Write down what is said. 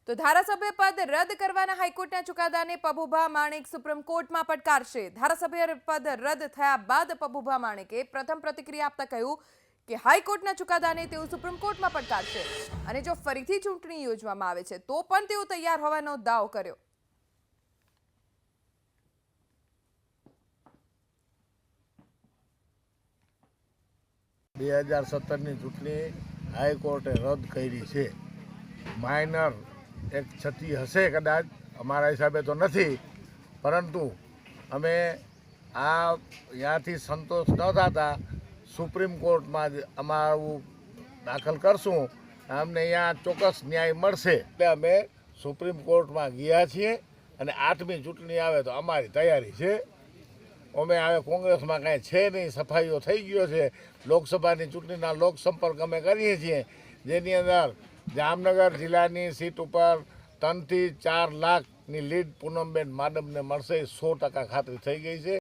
તો ધારાસભ્ય પદ રદ કરવાના હાઈકોર્ટના ચુકાદાને પબુભા માણેક સુપ્રીમ કોર્ટમાં પડકારશે। ધારાસભ્ય પદ રદ થયા બાદ પબુભા માણેકે પ્રથમ પ્રતિક્રિયા આપતા કહ્યું કે હાઈકોર્ટના ચુકાદાને તેઓ સુપ્રીમ કોર્ટમાં પડકારશે અને જો ફરીથી ચૂંટણી યોજવામાં આવે છે તો પણ તેઓ તૈયાર હોવાનો દાવો કર્યો। 2017ની ચૂંટણી હાઈકોર્ટે રદ કરી છે। માઇનર એક ક્ષતિ હશે કદાચ, અમારા હિસાબે તો નથી, પરંતુ અમે આ ત્યાંથી સંતોષ ન થતા સુપ્રીમ કોર્ટમાં જ અમારું દાખલ કરશું। અમને અહીંયા ચોક્કસ ન્યાય મળશે એટલે અમે સુપ્રીમ કોર્ટમાં ગયા છીએ અને 8મી ચૂંટણી આવે તો અમારી તૈયારી છે। અમે હવે કોંગ્રેસમાં કાંઈ છે નહીં, સફાઈઓ થઈ ગયો છે। લોકસભાની ચૂંટણીના લોકસંપર્ક અમે કરીએ છીએ, જેની અંદર જામનગર જિલ્લાની સીટ ઉપર 3 થી 4 લાખની લીડ પૂનમબેન માડમને મળશે, 100% ખાતરી થઈ ગઈ છે।